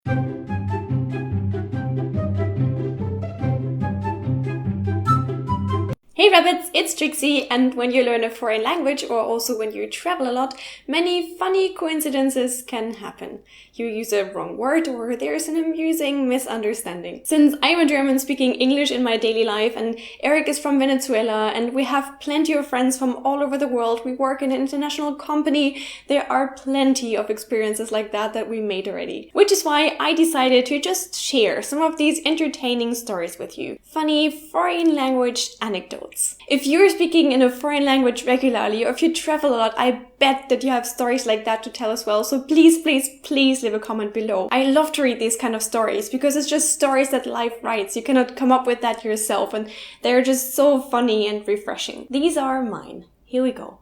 Hey rabbits, it's Trixie, and when you learn a foreign language or also when you travel a lot, many funny coincidences can happen. You use a wrong word or there's an amusing misunderstanding. Since I'm a German speaking English in my daily life and Eric is from Venezuela and we have plenty of friends from all over the world, we work in an international company, there are plenty of experiences like that we made already. Which is why I decided to just share some of these entertaining stories with you. Funny foreign language anecdotes. If you're speaking in a foreign language regularly or if you travel a lot, I bet that you have stories like that to tell as well. So please, please, please leave a comment below. I love to read these kind of stories because it's just stories that life writes. You cannot come up with that yourself and they're just so funny and refreshing. These are mine. Here we go.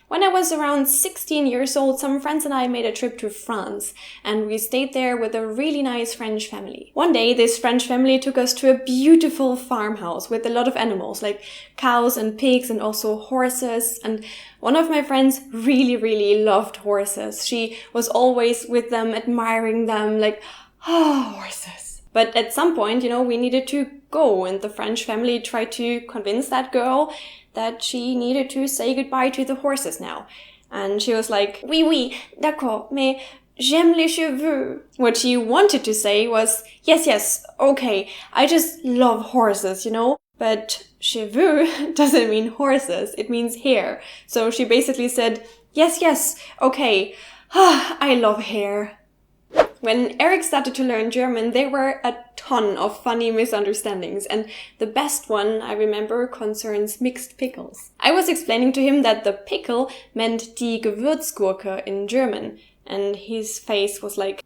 When I was around 16 years old, some friends and I made a trip to France, and we stayed there with a really nice French family. One day, this French family took us to a beautiful farmhouse with a lot of animals, like cows and pigs and also horses, and one of my friends really loved horses. She was always with them, admiring them, like, horses. But at some point, we needed to go, and the French family tried to convince that girl that she needed to say goodbye to the horses now. And she was like, oui, d'accord, mais j'aime les cheveux. What she wanted to say was, yes, okay, I just love horses, But cheveux doesn't mean horses, it means hair. So she basically said, yes, okay, I love hair. When Eric started to learn German, there were a ton of funny misunderstandings, and the best one I remember concerns mixed pickles. I was explaining to him that the pickle meant die Gewürzgurke in German, and his face was like...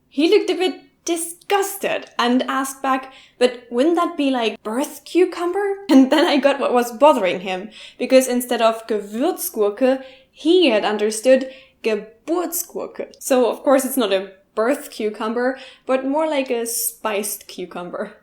He looked a bit disgusted and asked back, but wouldn't that be like birth cucumber? And then I got what was bothering him, because instead of Gewürzgurke, he had understood Geburtsgurke. So of course it's not a birth cucumber, but more like a spiced cucumber.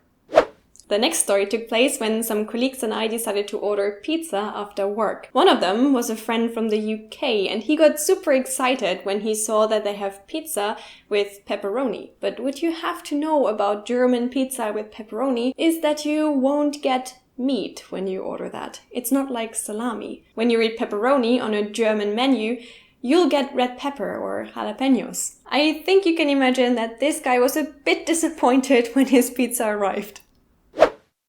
The next story took place when some colleagues and I decided to order pizza after work. One of them was a friend from the UK, and he got super excited when he saw that they have pizza with pepperoni. But what you have to know about German pizza with pepperoni is that you won't get meat when you order that. It's not like salami. When you read pepperoni on a German menu, you'll get red pepper or jalapenos. I think you can imagine that this guy was a bit disappointed when his pizza arrived.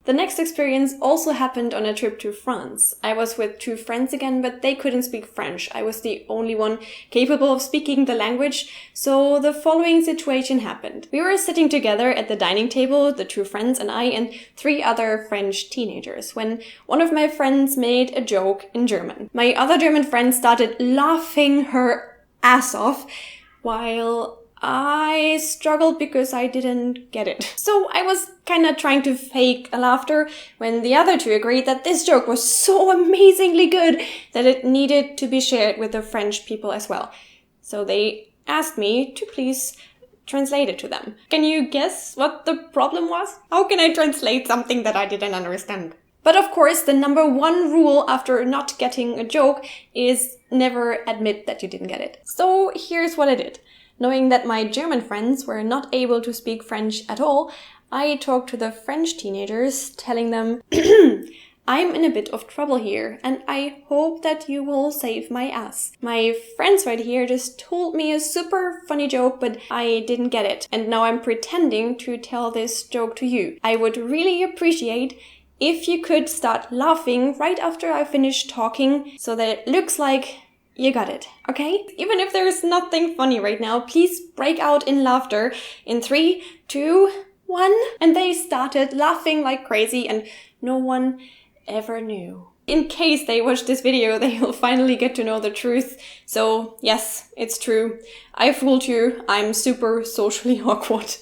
The next experience also happened on a trip to France. I was with two friends again, but they couldn't speak French. I was the only one capable of speaking the language, so the following situation happened. We were sitting together at the dining table, the two friends and I, and three other French teenagers, when one of my friends made a joke in German. My other German friend started laughing her ass off, while I struggled because I didn't get it. So I was kinda trying to fake a laughter when the other two agreed that this joke was so amazingly good that it needed to be shared with the French people as well. So they asked me to please translate it to them. Can you guess what the problem was? How can I translate something that I didn't understand? But of course, the number one rule after not getting a joke is never admit that you didn't get it. So here's what I did. Knowing that my German friends were not able to speak French at all, I talked to the French teenagers, telling them, I'm in a bit of trouble here, and I hope that you will save my ass. My friends right here just told me a super funny joke, but I didn't get it, and now I'm pretending to tell this joke to you. I would really appreciate if you could start laughing right after I finish talking, so that it looks like you got it, okay? Even if there's nothing funny right now, please break out in laughter in 3, 2, 1. And they started laughing like crazy and no one ever knew. In case they watch this video, they will finally get to know the truth. So yes, it's true. I fooled you. I'm super socially awkward.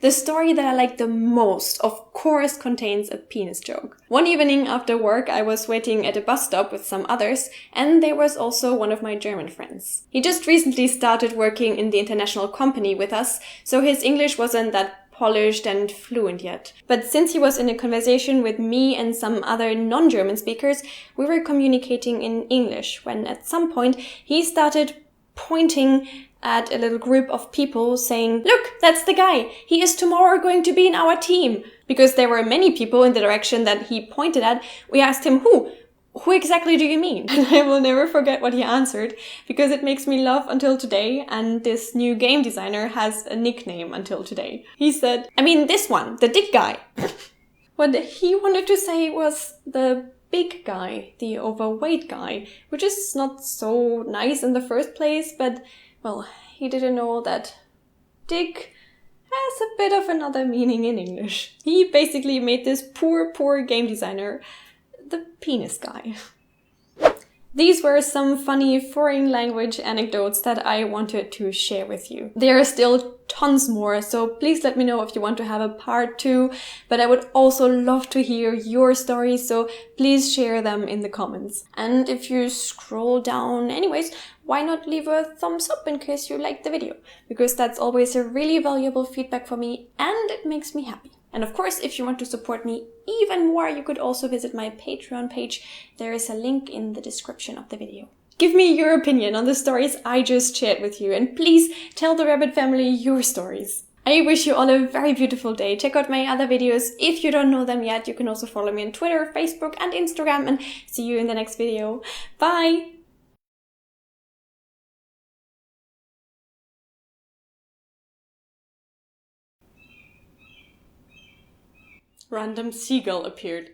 The story that I like the most, of course, contains a penis joke. One evening after work, I was waiting at a bus stop with some others, and there was also one of my German friends. He just recently started working in the international company with us, so his English wasn't that polished and fluent yet. But since he was in a conversation with me and some other non-German speakers, we were communicating in English, when at some point he started pointing at a little group of people saying, "Look, that's the guy. He is tomorrow going to be in our team." Because there were many people in the direction that he pointed at, we asked him, "Who? Who exactly do you mean?" And I will never forget what he answered, because it makes me laugh until today, and this new game designer has a nickname until today. He said, "I mean this one, the dick guy." What he wanted to say was the big guy, the overweight guy, which is not so nice in the first place, but, well, he didn't know that dick has a bit of another meaning in English. He basically made this poor game designer the penis guy. These were some funny foreign language anecdotes that I wanted to share with you. There are still tons more, so please let me know if you want to have a part 2, but I would also love to hear your stories, so please share them in the comments. And if you scroll down anyways, why not leave a thumbs up in case you liked the video? Because that's always a really valuable feedback for me and it makes me happy. And of course, if you want to support me even more, you could also visit my Patreon page. There is a link in the description of the video. Give me your opinion on the stories I just shared with you, and please tell the rabbit family your stories. I wish you all a very beautiful day. Check out my other videos. If you don't know them yet, you can also follow me on Twitter, Facebook, and Instagram, and see you in the next video. Bye! Random seagull appeared.